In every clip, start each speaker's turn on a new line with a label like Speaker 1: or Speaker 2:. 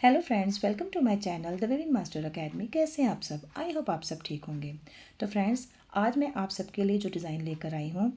Speaker 1: Hello friends, welcome to my channel the weaving master academy. कैसे हैं आप सब? आई होप आप सब ठीक होंगे। तो फ्रेंड्स, आज मैं आप सबके लिए जो डिज़ाइन लेकर आई हूँ,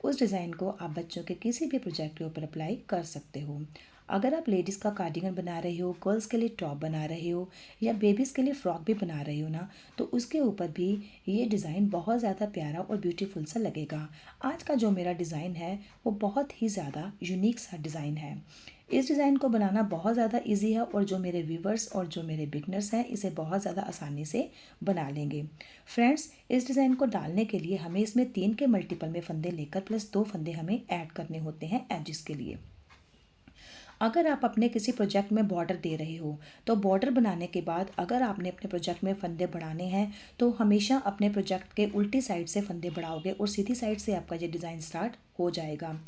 Speaker 1: उस डिज़ाइन को आप बच्चों के किसी भी प्रोजेक्ट के ऊपर अप्लाई कर सकते हो। अगर आप लेडीज़ का कार्डिगन बना रहे हो, गर्ल्स के लिए टॉप बना रहे हो या बेबीज़ के लिए फ़्रॉक भी बना रहे हो ना, तो उसके ऊपर भी ये डिज़ाइन बहुत ज़्यादा प्यारा और ब्यूटीफुल सा लगेगा। आज का जो मेरा डिज़ाइन है वो बहुत ही ज़्यादा यूनिक सा डिज़ाइन है। इस डिज़ाइन को बनाना बहुत ज़्यादा इजी है और जो मेरे व्यूवर्स और जो मेरे बिगनर्स हैं इसे बहुत ज़्यादा आसानी से बना लेंगे। फ्रेंड्स, इस डिज़ाइन को डालने के लिए हमें इसमें 3 के मल्टीपल में फंदे लेकर प्लस 2 फंदे हमें ऐड करने होते हैं एजिस के लिए। अगर आप अपने किसी प्रोजेक्ट में बॉर्डर दे रहे हो तो बॉर्डर बनाने के बाद अगर आपने अपने प्रोजेक्ट में फंदे बढ़ाने हैं तो हमेशा अपने प्रोजेक्ट के उल्टी साइड से फंदे बढ़ाओगे और सीधी साइड से आपका ये डिज़ाइन स्टार्ट हो जाएगा।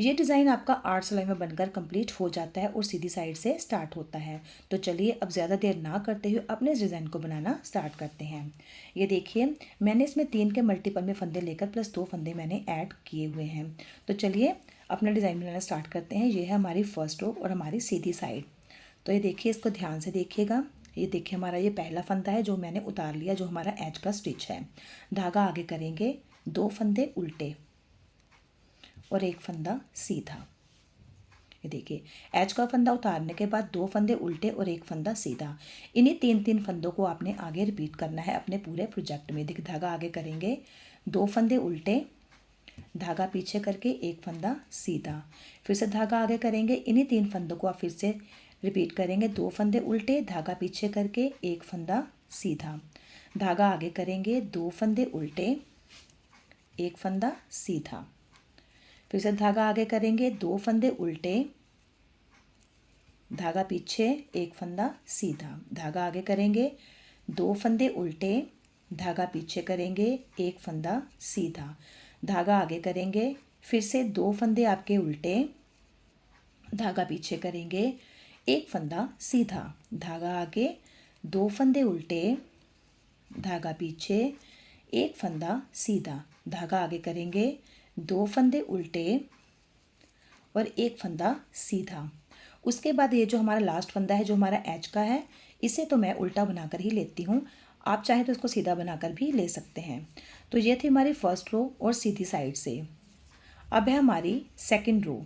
Speaker 1: ये डिज़ाइन आपका 8 सिलाई में बनकर कंप्लीट हो जाता है और सीधी साइड से स्टार्ट होता है। तो चलिए अब ज़्यादा देर ना करते हुए अपने इस डिज़ाइन को बनाना स्टार्ट करते हैं। ये देखिए, मैंने इसमें 3 के मल्टीपल में फंदे लेकर प्लस 2 फंदे मैंने ऐड किए हुए हैं। तो चलिए अपना डिज़ाइन बनाना स्टार्ट करते हैं। ये है हमारी फर्स्ट रो और हमारी सीधी साइड। तो ये देखिए, इसको ध्यान से देखिएगा। ये देखिए, हमारा ये पहला फंदा है जो मैंने उतार लिया, जो हमारा एज का स्टिच है। धागा आगे करेंगे, 2 फंदे उल्टे और 1 फंदा सीधा। ये देखिए, एज का फंदा उतारने के बाद 2 फंदे उल्टे और 1 फंदा सीधा। इन्हीं 3-3 फंदों को आपने आगे रिपीट करना है अपने पूरे प्रोजेक्ट में। देखिए, धागा आगे करेंगे, 2 फंदे उल्टे, धागा पीछे करके 1 फंदा सीधा। फिर से धागा आगे करेंगे, इन्हीं 3 फंदों को आप फिर से रिपीट करेंगे। 2 फंदे उल्टे, धागा पीछे करके 1 फंदा सीधा। धागा आगे करेंगे, 2 फंदे उल्टे, 1 फंदा सीधा। फिर से धागा आगे करेंगे, 2 फंदे उल्टे, धागा पीछे 1 फंदा सीधा। धागा आगे करेंगे, 2 फंदे उल्टे, धागा पीछे करेंगे 1 फंदा सीधा। धागा आगे करेंगे, फिर से 2 फंदे आपके उल्टे, धागा पीछे करेंगे 1 फंदा सीधा। धागा आगे, 2 फंदे उल्टे, धागा पीछे 1 फंदा सीधा। धागा आगे करेंगे, 2 फंदे उल्टे और 1 फंदा सीधा। उसके बाद ये जो हमारा लास्ट फंदा है जो हमारा एज का है, इसे तो मैं उल्टा बनाकर ही लेती हूँ। आप चाहें तो इसको सीधा बनाकर भी ले सकते हैं। तो ये थी हमारी फर्स्ट रो और सीधी साइड से। अब है हमारी सेकंड रो।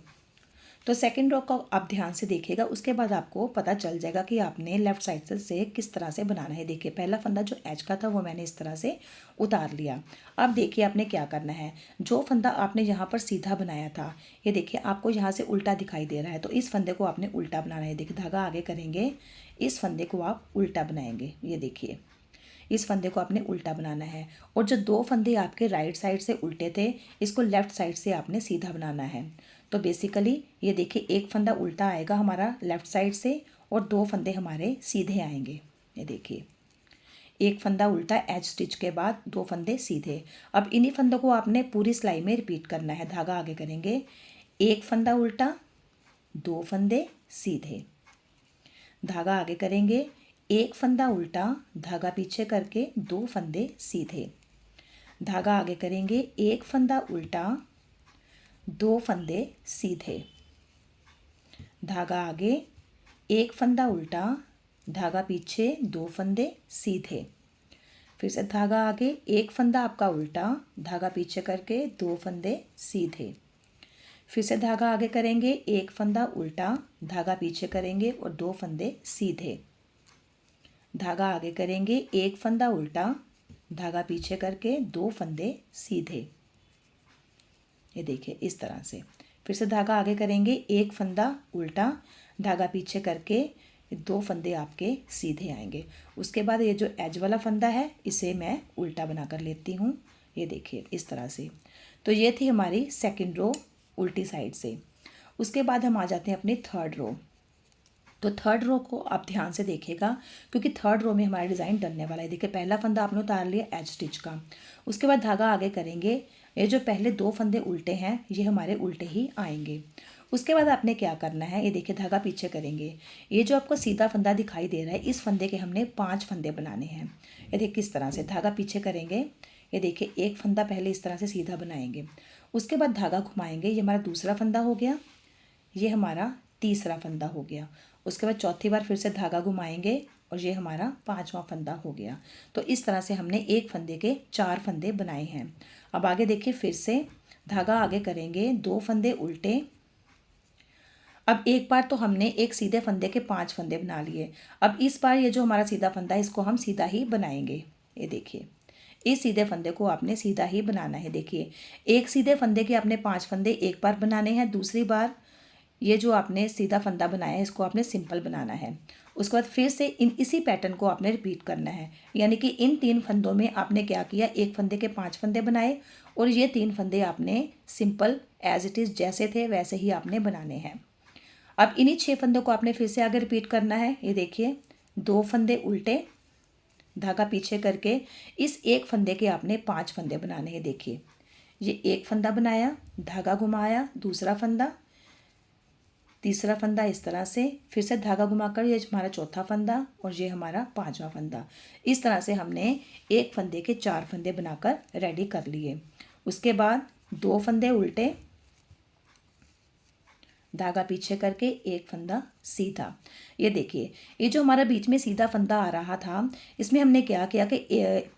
Speaker 1: तो सेकंड रो को आप ध्यान से देखिएगा, उसके बाद आपको पता चल जाएगा कि आपने लेफ़्ट साइड से किस तरह से बनाना है। देखिए, पहला फंदा जो एज का था वो मैंने इस तरह से उतार लिया। अब देखिए आपने क्या करना है। जो फंदा आपने यहाँ पर सीधा बनाया था, ये देखिए आपको यहाँ से उल्टा दिखाई दे रहा है, तो इस फंदे को आपने उल्टा बनाना है। देखिए, धागा आगे करेंगे, इस फंदे को आप उल्टा बनाएंगे। ये देखिए, इस फंदे को आपने उल्टा बनाना है। और जो 2 फंदे आपके राइट साइड से उल्टे थे, इसको लेफ़्ट साइड से आपने सीधा बनाना है। तो बेसिकली ये देखिए, 1 फंदा उल्टा आएगा हमारा लेफ़्ट साइड से और 2 फंदे हमारे सीधे आएंगे। ये देखिए, 1 फंदा उल्टा एज स्टिच के बाद 2 फंदे सीधे। अब इन्हीं फंदों को आपने पूरी सिलाई में रिपीट करना है। धागा आगे करेंगे, 1 फंदा उल्टा, 2 फंदे सीधे। धागा आगे करेंगे, 1 फंदा उल्टा, धागा पीछे करके 2 फंदे सीधे। धागा आगे करेंगे, 1 फंदा उल्टा, 2 फंदे सीधे। धागा आगे, 1 फंदा उल्टा, धागा पीछे 2 फंदे सीधे। फिर से धागा आगे, 1 फंदा आपका उल्टा, धागा पीछे करके 2 फंदे सीधे। फिर से धागा आगे करेंगे, 1 फंदा उल्टा, धागा पीछे करेंगे और 2 फंदे सीधे। धागा आगे करेंगे, 1 फंदा उल्टा, धागा पीछे करके 2 फंदे सीधे। ये देखिए इस तरह से। फिर से धागा आगे करेंगे, 1 फंदा उल्टा, धागा पीछे करके 2 फंदे आपके सीधे आएंगे। उसके बाद ये जो एज वाला फंदा है इसे मैं उल्टा बना कर लेती हूँ। ये देखिए इस तरह से। तो ये थी हमारी सेकंड रो उल्टी साइड से। उसके बाद हम आ जाते हैं अपनी थर्ड रो। तो थर्ड रो को आप ध्यान से देखिएगा, क्योंकि थर्ड रो में हमारा डिज़ाइन डलने वाला है। देखिए, पहला फंदा आपने उतार लिया एज स्टिच का। उसके बाद धागा आगे करेंगे, ये जो पहले 2 फंदे उल्टे हैं ये हमारे उल्टे ही आएंगे। उसके बाद आपने क्या करना है, ये देखिए धागा पीछे करेंगे। ये जो आपको सीधा फंदा दिखाई दे रहा है, इस फंदे के हमने 5 फंदे बनाने हैं। ये देखिए किस तरह से धागा पीछे करेंगे। ये देखिए, 1 फंदा पहले इस तरह से सीधा बनाएंगे। उसके बाद धागा घुमाएंगे, ये हमारा दूसरा फंदा हो गया। ये हमारा तीसरा फंदा हो गया। उसके बाद चौथी बार फिर से धागा घुमाएंगे और ये हमारा पांचवा फंदा हो गया। तो इस तरह से हमने एक फंदे के 4 फंदे बनाए हैं। अब आगे देखिए, फिर से धागा आगे करेंगे, 2 फंदे उल्टे। अब एक बार तो हमने एक सीधे फंदे के 5 फंदे बना लिए। अब इस बार ये जो हमारा सीधा फंदा है इसको हम सीधा ही बनाएंगे। ये देखिए, इस सीधे फंदे को आपने सीधा ही बनाना है। देखिए, एक सीधे फंदे के आपने 5 फंदे एक बार बनाने हैं, दूसरी बार ये जो आपने सीधा फंदा बनाया है इसको आपने सिंपल बनाना है। उसके बाद फिर से इसी पैटर्न को आपने रिपीट करना है। यानी कि इन 3 फंदों में आपने क्या किया, एक फंदे के 5 फंदे बनाए और ये 3 फंदे आपने सिंपल एज इट इज़ जैसे थे वैसे ही आपने बनाने हैं। अब इन्हीं 6 फंदों को आपने फिर से आगे रिपीट करना है। ये देखिए, 2 फंदे उल्टे, धागा पीछे करके इस एक फंदे के आपने 5 फंदे बनाने हैं। देखिए, ये एक फंदा बनाया, धागा घुमाया, दूसरा फंदा, तीसरा फंदा, इस तरह से फिर से धागा घुमाकर ये हमारा चौथा फंदा और ये हमारा पांचवा फंदा। इस तरह से हमने एक फंदे के 4 फंदे बनाकर रेडी कर लिए। उसके बाद 2 फंदे उल्टे, धागा पीछे करके एक फंदा सीधा। ये देखिए, ये जो हमारा बीच में सीधा फंदा आ रहा था इसमें हमने क्या किया कि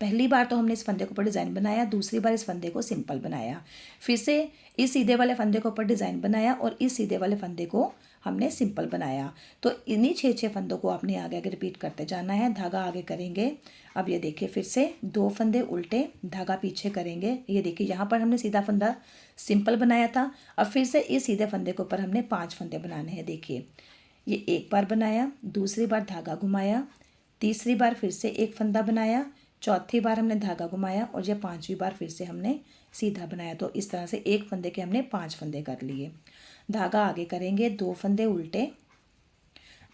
Speaker 1: पहली बार तो हमने इस फंदे के ऊपर डिज़ाइन बनाया, दूसरी बार इस फंदे को सिंपल बनाया, फिर से इस सीधे वाले फंदे के ऊपर डिज़ाइन बनाया और इस सीधे वाले फंदे को हमने सिंपल बनाया। तो इन्हीं 6 फंदों को आपने आगे आगे रिपीट करते जाना है। धागा आगे करेंगे। अब ये देखिए, फिर से 2 फंदे उल्टे, धागा पीछे करेंगे। ये देखिए, यहाँ पर हमने सीधा फंदा सिंपल बनाया था। अब फिर से इस सीधे फंदे के ऊपर हमने 5 फंदे बनाने हैं। देखिए, ये एक बार बनाया, दूसरी बार धागा घुमाया, तीसरी बार फिर से एक फंदा बनाया, चौथी बार हमने धागा घुमाया और ये 5वीं बार फिर से हमने सीधा बनाया। तो इस तरह से एक फंदे के हमने 5 फंदे कर लिए। धागा आगे करेंगे, 2 फंदे उल्टे,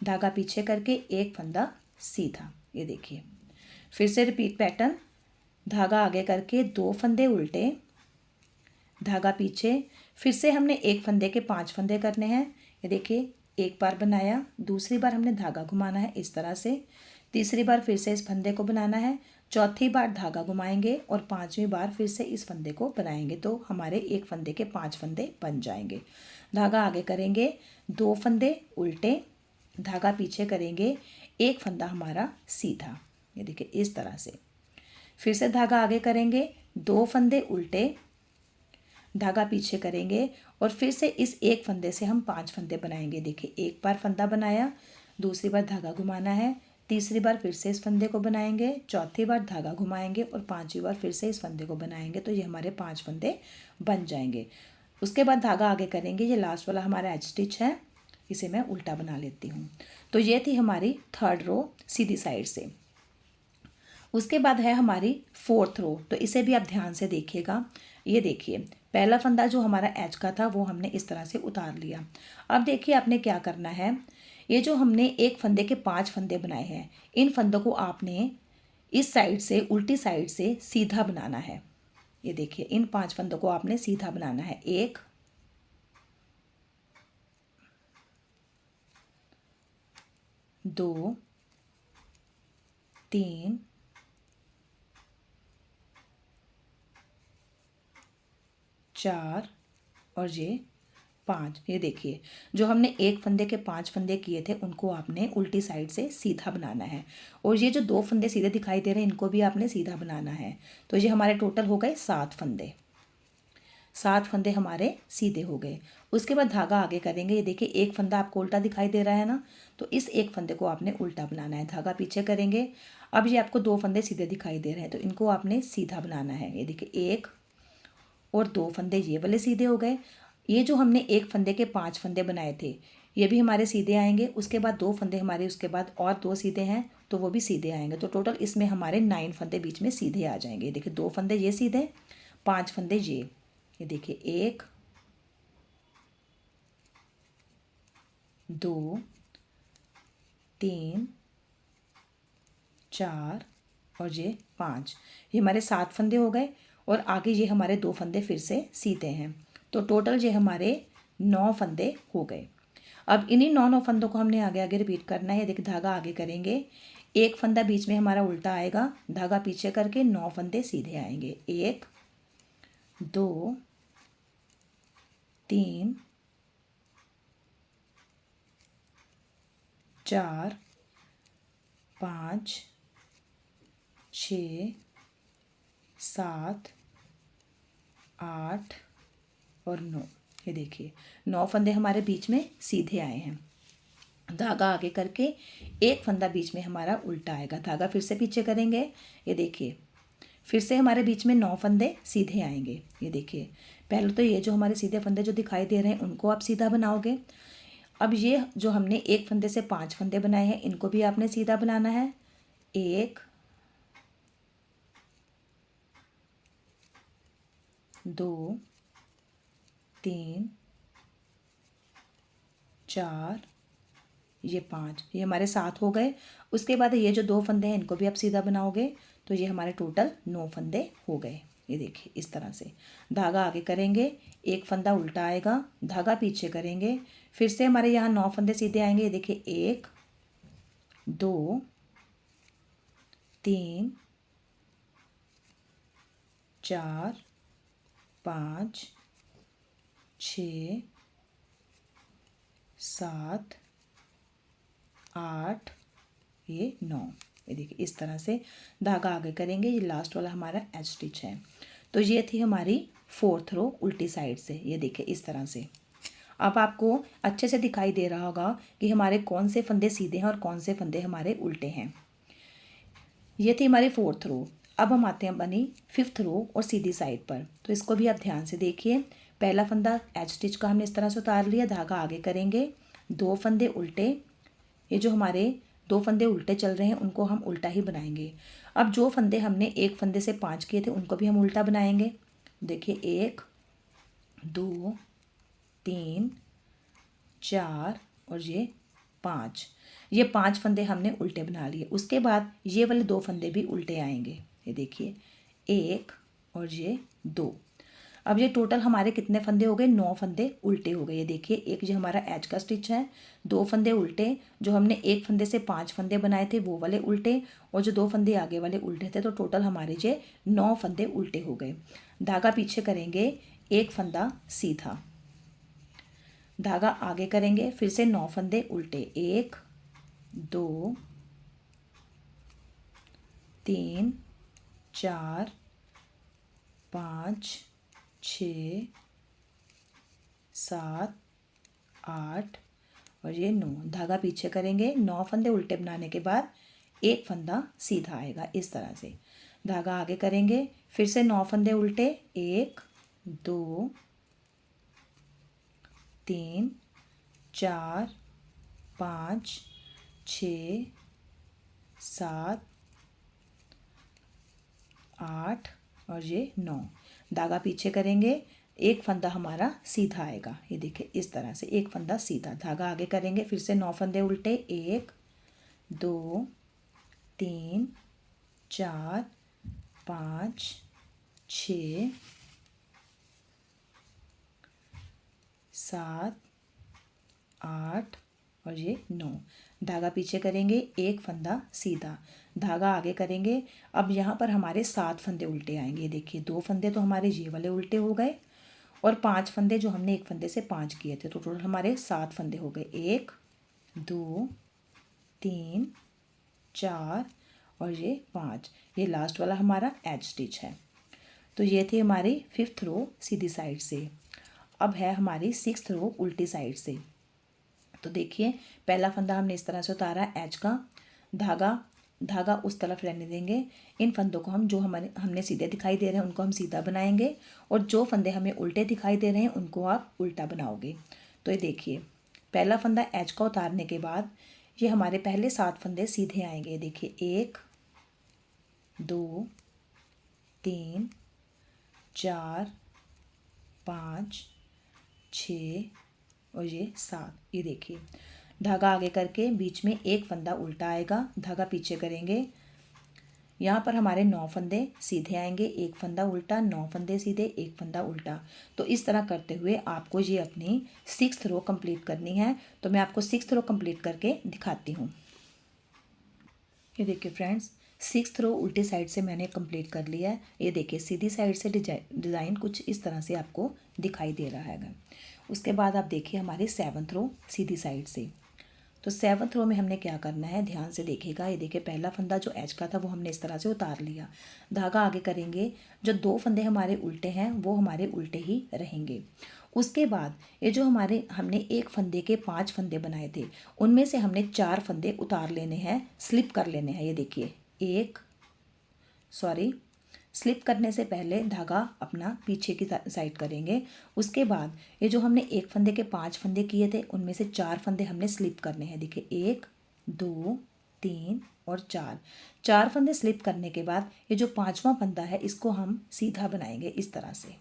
Speaker 1: धागा पीछे करके एक फंदा सीधा। ये देखिए, फिर से रिपीट पैटर्न, धागा आगे करके 2 फंदे उल्टे, धागा पीछे, फिर से हमने एक फंदे के 5 फंदे करने हैं। ये देखिए, एक बार बनाया, दूसरी बार हमने धागा घुमाना है इस तरह से, तीसरी बार फिर से इस फंदे को बनाना है, चौथी बार धागा घुमाएंगे और 5वीं बार फिर से इस फंदे को बनाएंगे। तो हमारे एक फंदे के 5 फंदे बन जाएंगे। धागा आगे करेंगे, 2 फंदे उल्टे, धागा पीछे करेंगे, एक फंदा हमारा सीधा। ये देखिए, इस तरह से फिर से धागा आगे करेंगे, 2 फंदे उल्टे, धागा पीछे करेंगे और फिर से इस एक फंदे से हम 5 फंदे बनाएंगे। देखिए, एक बार फंदा बनाया, दूसरी बार धागा घुमाना है, तीसरी बार फिर से इस फंदे को बनाएंगे, चौथी बार धागा घुमाएंगे और 5वीं बार फिर से इस फंदे को बनाएंगे। तो ये हमारे 5 फंदे बन जाएंगे। उसके बाद धागा आगे करेंगे। ये लास्ट वाला हमारा एज स्टिच है, इसे मैं उल्टा बना लेती हूँ। तो ये थी हमारी 3rd रो सीधी साइड से। उसके बाद है हमारी 4th रो। तो इसे भी आप ध्यान से देखिएगा। ये देखिए, पहला फंदा जो हमारा एज का था वो हमने इस तरह से उतार लिया। अब देखिए, आपने क्या करना है, ये जो हमने एक फंदे के 5 फंदे बनाए हैं, इन फंदों को आपने इस साइड से, उल्टी साइड से सीधा बनाना है। ये देखिए, इन 5 फंदों को आपने सीधा बनाना है। 1, 2, 3, 4 और ये 5। ये देखिए, जो हमने एक फंदे के 5 फंदे किए थे उनको आपने उल्टी साइड से सीधा बनाना है और ये जो 2 फंदे सीधे दिखाई दे रहे हैं इनको भी आपने सीधा बनाना है। तो ये हमारे टोटल हो गए 7 फंदे। 7 फंदे हमारे सीधे हो गए। उसके बाद धागा आगे करेंगे। ये देखिए, एक फंदा आपको उल्टा दिखाई दे रहा है ना, तो इस एक फंदे को आपने उल्टा बनाना है। धागा पीछे करेंगे। अब ये आपको 2 फंदे सीधे दिखाई दे रहे हैं तो इनको आपने सीधा बनाना है। ये देखिए, 1 और 2 फंदे ये वाले सीधे हो गए। ये जो हमने एक फंदे के 5 फंदे बनाए थे ये भी हमारे सीधे आएंगे। उसके बाद 2 फंदे हमारे, उसके बाद और 2 सीधे हैं तो वो भी सीधे आएंगे। तो टोटल इसमें हमारे 9 फंदे बीच में सीधे आ जाएंगे। देखिए, 2 फंदे ये सीधे, 5 फंदे ये देखिए, 1, 2, 3, 4 और ये 5। ये हमारे 7 फंदे हो गए और आगे ये हमारे 2 फंदे फिर से सीधे हैं। तो टोटल ये हमारे 9 फंदे हो गए। अब इन्हीं 9 फंदों को हमने आगे आगे रिपीट करना है। देखिए, धागा आगे करेंगे, एक फंदा बीच में हमारा उल्टा आएगा, धागा पीछे करके 9 फंदे सीधे आएंगे। 1, 2, 3, 4 5 6 7 8 और 9। ये देखिए 9 फंदे हमारे बीच में सीधे आए हैं। धागा आगे करके एक फंदा बीच में हमारा उल्टा आएगा। धागा फिर से पीछे करेंगे। ये देखिए फिर से हमारे बीच में 9 फंदे सीधे आएंगे। ये देखिए पहले तो ये जो हमारे सीधे फंदे जो दिखाई दे रहे हैं उनको आप सीधा बनाओगे। अब ये जो हमने एक फंदे से 5 फंदे बनाए हैं इनको भी आपने सीधा बनाना है। 1 2 3 4 ये 5, ये हमारे 7 हो गए। उसके बाद ये जो 2 फंदे हैं इनको भी आप सीधा बनाओगे तो ये हमारे टोटल 9 फंदे हो गए। ये देखिए इस तरह से धागा आगे करेंगे, एक फंदा उल्टा आएगा, धागा पीछे करेंगे, फिर से हमारे यहाँ 9 फंदे सीधे आएंगे। ये देखिए 1 2 3 4 5 6 7 8 ये 9। ये देखिए इस तरह से धागा आगे करेंगे। ये लास्ट वाला हमारा एज स्टिच है। तो ये थी हमारी 4th रो उल्टी साइड से। ये देखिए इस तरह से। अब आपको अच्छे से दिखाई दे रहा होगा कि हमारे कौन से फंदे सीधे हैं और कौन से फंदे हमारे उल्टे हैं। ये थी हमारी 4th रो। अब हम आते हैं बनी 5th रो और सीधी साइड पर। तो इसको भी आप ध्यान से देखिए। पहला फंदा एज स्टिच का हमने इस तरह से उतार लिया, धागा आगे करेंगे, 2 फंदे उल्टे। ये जो हमारे 2 फंदे उल्टे चल रहे हैं उनको हम उल्टा ही बनाएंगे। अब जो फंदे हमने एक फंदे से 5 किए थे उनको भी हम उल्टा बनाएंगे। देखिए 1 2 3 4 और ये 5। ये 5 फंदे हमने उल्टे बना लिए। उसके बाद ये वाले 2 फंदे भी उल्टे आएंगे। ये देखिए 1 और ये 2। अब ये टोटल हमारे कितने फंदे हो गए? 9 फंदे उल्टे हो गए। ये देखिए एक जो हमारा एज का स्टिच है, 2 फंदे उल्टे, जो हमने एक फंदे से 5 फंदे बनाए थे वो वाले उल्टे, और जो 2 फंदे आगे वाले उल्टे थे। तो टोटल हमारे ये 9 फंदे उल्टे हो गए। धागा पीछे करेंगे, एक फंदा सीधा, धागा आगे करेंगे, फिर से 9 फंदे उल्टे, 1 2 3 4 5 6 7 8 और ये 9। धागा पीछे करेंगे, 9 फंदे उल्टे बनाने के बाद एक फंदा सीधा आएगा इस तरह से। धागा आगे करेंगे, फिर से 9 फंदे उल्टे, 1 2 3 4 5 6 7 8 और ये 9। धागा पीछे करेंगे, एक फंदा हमारा सीधा आएगा। ये देखिए इस तरह से एक फंदा सीधा। धागा आगे करेंगे, फिर से 9 फंदे उल्टे, 1 2 3 4 5 6 7 8 और ये 9। धागा पीछे करेंगे, एक फंदा सीधा, धागा आगे करेंगे। अब यहाँ पर हमारे 7 फंदे उल्टे आएंगे। देखिए 2 फंदे तो हमारे ये वाले उल्टे हो गए, और 5 फंदे जो हमने एक फंदे से 5 किए थे, तो टोटल हमारे 7 फंदे हो गए। 1 2 3 4 और ये 5। ये लास्ट वाला हमारा एज स्टिच है। तो ये थी हमारी 5th रो सीधी साइड से। अब है हमारी 6th रो उल्टी साइड से। तो देखिए पहला फंदा हमने इस तरह से उतारा एज का, धागा उस तरफ रहने देंगे। इन फंदों को हम जो हमने सीधे दिखाई दे रहे हैं उनको हम सीधा बनाएंगे, और जो फंदे हमें उल्टे दिखाई दे रहे हैं उनको आप उल्टा बनाओगे। तो ये देखिए पहला फंदा एज का उतारने के बाद ये हमारे पहले 7 फंदे सीधे आएंगे। देखिए 1 2 3 4 5 6 और ये 7। ये देखिए धागा आगे करके बीच में एक फंदा उल्टा आएगा, धागा पीछे करेंगे, यहाँ पर हमारे 9 फंदे सीधे आएंगे, एक फंदा उल्टा, 9 फंदे सीधे, एक फंदा उल्टा। तो इस तरह करते हुए आपको ये अपनी 6th रो कंप्लीट करनी है। तो मैं आपको 6th रो कंप्लीट करके दिखाती हूँ। ये देखिए फ्रेंड्स 6th रो उल्टी साइड से मैंने कंप्लीट कर लिया है। ये देखिए सीधी साइड से डिज़ाइन कुछ इस तरह से आपको दिखाई दे रहा है। उसके बाद आप देखिए हमारी 7th रो सीधी साइड से। तो 7th रो में हमने क्या करना है, ध्यान से देखिएगा। ये देखिए पहला फंदा जो एज का था वो हमने इस तरह से उतार लिया, धागा आगे करेंगे, जो 2 फंदे हमारे उल्टे हैं वो हमारे उल्टे ही रहेंगे। उसके बाद ये जो हमने एक फंदे के 5 फंदे बनाए थे, उनमें से हमने 4 फंदे उतार लेने हैं, स्लिप कर लेने हैं। ये देखिए स्लिप करने से पहले धागा अपना पीछे की साइड करेंगे। उसके बाद ये जो हमने एक फंदे के 5 फंदे किए थे, उनमें से 4 फंदे हमने स्लिप करने हैं। देखिए 1 2 3 और 4 फंदे स्लिप करने के बाद ये जो 5वां फंदा है इसको हम सीधा बनाएंगे इस तरह से।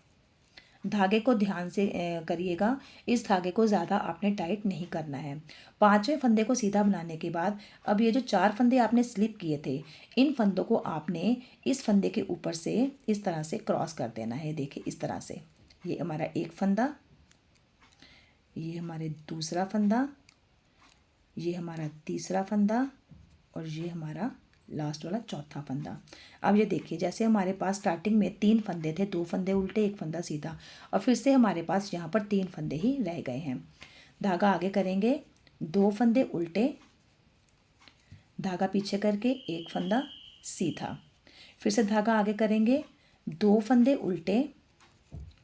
Speaker 1: धागे को ध्यान से करिएगा, इस धागे को ज़्यादा आपने टाइट नहीं करना है। 5वें फंदे को सीधा बनाने के बाद अब ये जो 4 फंदे आपने स्लिप किए थे, इन फंदों को आपने इस फंदे के ऊपर से इस तरह से क्रॉस कर देना है। देखिए इस तरह से, ये हमारा एक फंदा, ये हमारे दूसरा फंदा, ये हमारा तीसरा फंदा और ये हमारा लास्ट वाला चौथा फंदा। अब ये देखिए जैसे हमारे पास स्टार्टिंग में 3 फंदे थे, 2 फंदे उल्टे 1 फंदा सीधा, और फिर से हमारे पास यहाँ पर 3 फंदे ही रह गए हैं। धागा आगे करेंगे, 2 फंदे उल्टे, धागा पीछे करके 1 फंदा सीधा, फिर से धागा आगे करेंगे, 2 फंदे उल्टे,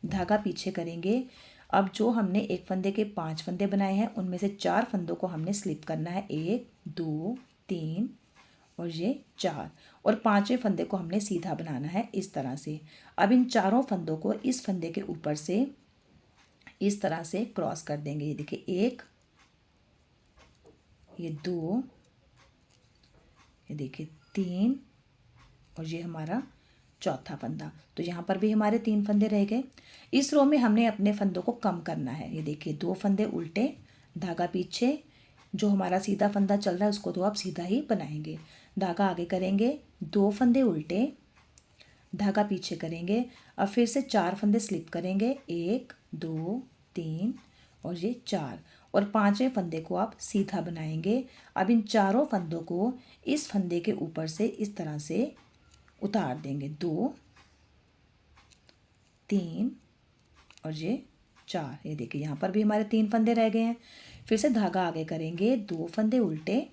Speaker 1: धागा पीछे करेंगे। अब जो हमने एक फंदे के 5 फंदे बनाए हैं उनमें से 4 फंदों को हमने स्लिप करना है, 1 2 3 और ये 4, और 5वें फंदे को हमने सीधा बनाना है इस तरह से। अब इन चारों फंदों को इस फंदे के ऊपर से इस तरह से क्रॉस कर देंगे। ये देखिए 1, ये 2, ये देखिए 3 और ये हमारा चौथा फंदा। तो यहाँ पर भी हमारे 3 फंदे रह गए। इस रो में हमने अपने फंदों को कम करना है। ये देखिए 2 फंदे उल्टे, धागा पीछे, जो हमारा सीधा फंदा चल रहा है उसको तो आप सीधा ही बनाएंगे। धागा आगे करेंगे, 2 फंदे उल्टे, धागा पीछे करेंगे। अब फिर से 4 फंदे स्लिप करेंगे, 1 2 3 और ये 4, और 5वें फंदे को आप सीधा बनाएंगे। अब इन चारों फंदों को इस फंदे के ऊपर से इस तरह से उतार देंगे, 2 3 और ये 4। ये देखिए यहाँ पर भी हमारे 3 फंदे रह गए हैं। फिर से धागा आगे करेंगे, 2 फंदे उल्टे,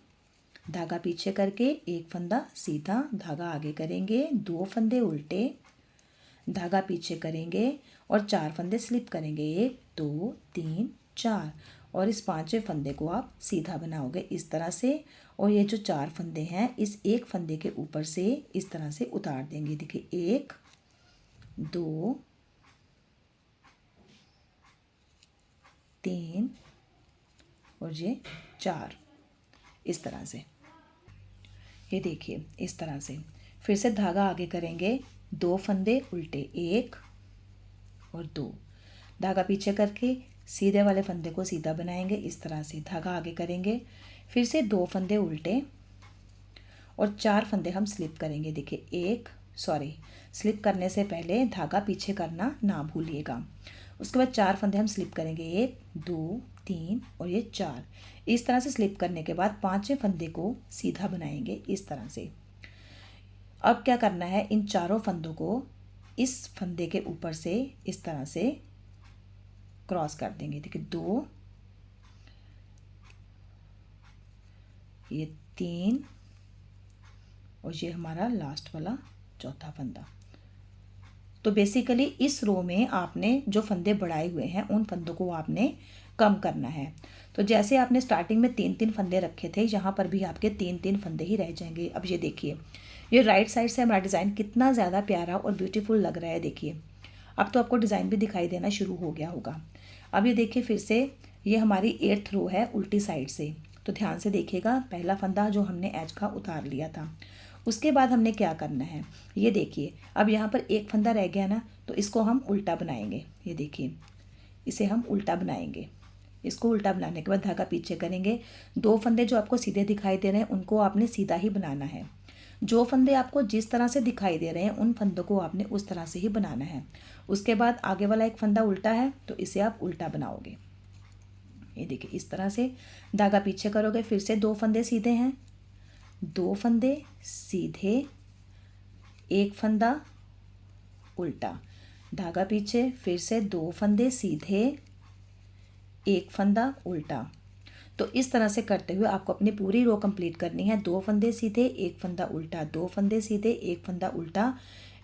Speaker 1: धागा पीछे करके 1 फंदा सीधा, धागा आगे करेंगे, 2 फंदे उल्टे, धागा पीछे करेंगे और 4 फंदे स्लिप करेंगे, 1 2 3 4, और इस 5वें फंदे को आप सीधा बनाओगे इस तरह से। और ये जो 4 फंदे हैं इस एक फंदे के ऊपर से इस तरह से उतार देंगे। देखिए 1 2 3 और ये 4, इस तरह से। ये देखिए इस तरह से। फिर से धागा आगे करेंगे, 2 फंदे उल्टे, 1 और 2, धागा पीछे करके सीधे वाले फंदे को सीधा बनाएंगे इस तरह से। धागा आगे करेंगे, फिर से 2 फंदे उल्टे और 4 फंदे हम स्लिप करेंगे। देखिए स्लिप करने से पहले धागा पीछे करना ना भूलिएगा। उसके बाद 4 फंदे हम स्लिप करेंगे, 1 2 3 और ये 4। इस तरह से स्लिप करने के बाद 5वें फंदे को सीधा बनाएंगे इस तरह से। अब क्या करना है, इन चारों फंदों को इस फंदे के ऊपर से इस तरह से क्रॉस कर देंगे। देखिए 2, ये 3 और ये हमारा लास्ट वाला चौथा फंदा। तो बेसिकली इस रो में आपने जो फंदे बढ़ाए हुए हैं उन फंदों को आपने कम करना है। तो जैसे आपने स्टार्टिंग में 3-3 फंदे रखे थे, यहाँ पर भी आपके 3-3 फंदे ही रह जाएंगे। अब ये देखिए, ये राइट साइड से हमारा डिज़ाइन कितना ज़्यादा प्यारा और ब्यूटीफुल लग रहा है। देखिए अब तो आपको डिज़ाइन भी दिखाई देना शुरू हो गया होगा। अब ये देखिए फिर से ये हमारी 8th रो है उल्टी साइड से। तो ध्यान से देखिएगा, पहला फंदा जो हमने एज का उतार लिया था, उसके बाद हमने क्या करना है, ये देखिए अब यहाँ पर एक फंदा रह गया ना, तो इसको हम उल्टा बनाएंगे। ये देखिए इसे हम उल्टा बनाएंगे। इसको उल्टा बनाने के बाद धागा पीछे करेंगे। 2 फंदे जो आपको सीधे दिखाई दे रहे हैं उनको आपने सीधा ही बनाना है। जो फंदे आपको जिस तरह से दिखाई दे रहे हैं उन फंदों को आपने उस तरह से ही बनाना है। उसके बाद आगे वाला एक फंदा उल्टा है तो इसे आप उल्टा बनाओगे। ये देखिए इस तरह से धागा पीछे करोगे, फिर से 2 फंदे सीधे हैं, 2 फंदे सीधे, 1 फंदा उल्टा, धागा पीछे, फिर से 2 फंदे सीधे, 1 फंदा उल्टा। तो इस तरह से करते हुए आपको अपनी पूरी रो कंप्लीट करनी है। 2 फंदे सीधे, एक फंदा उल्टा, 2 फंदे सीधे, एक फंदा उल्टा।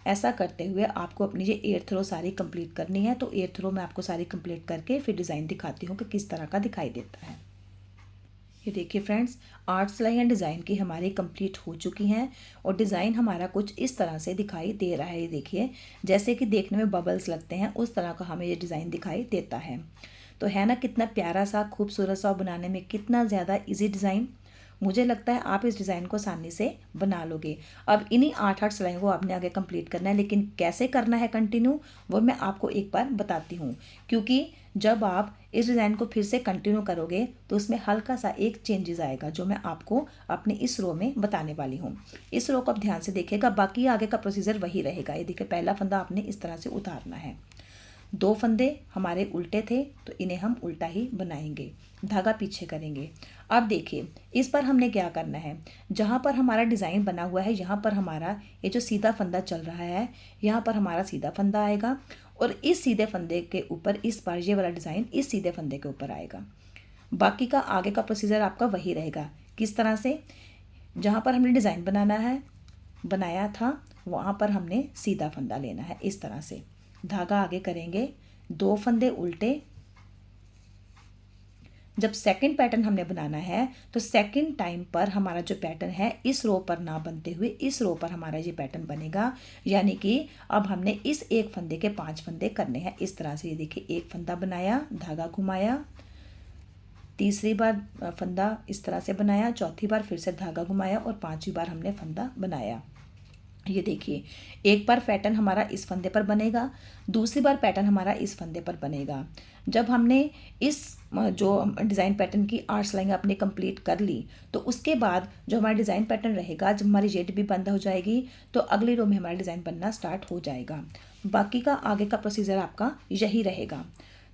Speaker 1: ऐसा करते हुए आपको अपनी ये 8th रो सारी कंप्लीट करनी है। तो 8th रो मैं आपको सारी कंप्लीट करके फिर डिज़ाइन दिखाती हूँ कि किस तरह का दिखाई देता है। ये देखिए फ्रेंड्स, आर्ट सिलाई एंड डिज़ाइन की हमारी कंप्लीट हो चुकी हैं और डिज़ाइन हमारा कुछ इस तरह से दिखाई दे रहा है। ये देखिए, जैसे कि देखने में बबल्स लगते हैं उस तरह का हमें ये डिज़ाइन दिखाई देता है। तो है ना कितना प्यारा सा, खूबसूरत सा, बनाने में कितना ज़्यादा इजी डिज़ाइन। मुझे लगता है आप इस डिज़ाइन को आसानी से बना लोगे। अब इन्हीं 8 सिलाइयों को आपने आगे कंप्लीट करना है, लेकिन कैसे करना है कंटिन्यू वो मैं आपको एक बार बताती हूँ। क्योंकि जब आप इस डिज़ाइन को फिर से कंटिन्यू करोगे तो उसमें हल्का सा एक चेंजेस आएगा जो मैं आपको अपने इस रो में बताने वाली हूँ। इस रो को आप ध्यान से देखिएगा, बाकी आगे का प्रोसीजर वही रहेगा। ये देखिए, पहला फंदा आपने इस तरह से उतारना है। 2 फंदे हमारे उल्टे थे तो इन्हें हम उल्टा ही बनाएंगे, धागा पीछे करेंगे। अब देखिए, इस पर हमने क्या करना है, जहाँ पर हमारा डिज़ाइन बना हुआ है यहाँ पर हमारा ये जो सीधा फंदा चल रहा है यहाँ पर हमारा सीधा फंदा आएगा और इस सीधे फंदे के ऊपर इस बार ये वाला डिज़ाइन इस सीधे फंदे के ऊपर आएगा। बाकी का आगे का प्रोसीजर आपका वही रहेगा। किस तरह से, जहाँ पर हमने डिज़ाइन बनाया था वहाँ पर हमने सीधा फंदा लेना है। इस तरह से धागा आगे करेंगे, 2 फंदे उल्टे। जब सेकंड पैटर्न हमने बनाना है तो सेकंड टाइम पर हमारा जो पैटर्न है इस रो पर ना बनते हुए इस रो पर हमारा ये पैटर्न बनेगा। यानी कि अब हमने इस एक फंदे के 5 फंदे करने हैं। इस तरह से ये देखिए, एक फंदा बनाया, धागा घुमाया, तीसरी बार फंदा इस तरह से बनाया, चौथी बार फिर से धागा घुमाया और 5वीं बार हमने फंदा बनाया। ये देखिए, एक बार पैटर्न हमारा इस फंदे पर बनेगा, दूसरी बार पैटर्न हमारा इस फंदे पर बनेगा। जब हमने इस जो डिज़ाइन पैटर्न की 8 सिलाइयाँ अपनी कंप्लीट कर ली तो उसके बाद जो हमारा डिज़ाइन पैटर्न रहेगा, जब हमारी जेट भी बंद हो जाएगी तो अगली रो में हमारा डिज़ाइन बनना स्टार्ट हो जाएगा। बाकी का आगे का प्रोसीजर आपका यही रहेगा।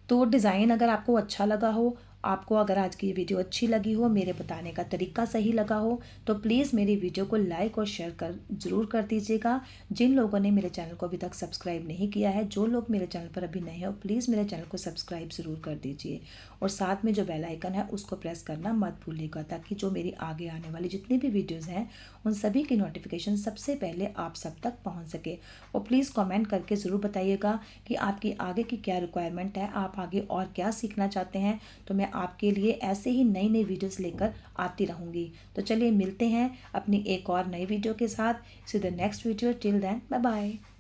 Speaker 1: तो डिज़ाइन अगर आपको अच्छा लगा हो, आपको अगर आज की वीडियो अच्छी लगी हो, मेरे बताने का तरीका सही लगा हो, तो प्लीज़ मेरी वीडियो को लाइक और शेयर ज़रूर कर दीजिएगा। जिन लोगों ने मेरे चैनल को अभी तक सब्सक्राइब नहीं किया है, जो लोग मेरे चैनल पर अभी नए हो, प्लीज़ मेरे चैनल को सब्सक्राइब ज़रूर कर दीजिए और साथ में जो बेल आइकन है उसको प्रेस करना मत भूलिएगा, ताकि जो मेरी आगे आने वाली जितनी भी वीडियोज़ हैं उन सभी की नोटिफिकेशन सबसे पहले आप सब तक पहुँच सके। और प्लीज़ कॉमेंट करके ज़रूर बताइएगा कि आपकी आगे की क्या रिक्वायरमेंट है, आप आगे और क्या सीखना चाहते हैं। तो मैं आपके लिए ऐसे ही नई नई वीडियोस लेकर आती रहूँगी। तो चलिए मिलते हैं अपनी एक और नई वीडियो के साथ। See the next video, till then bye bye.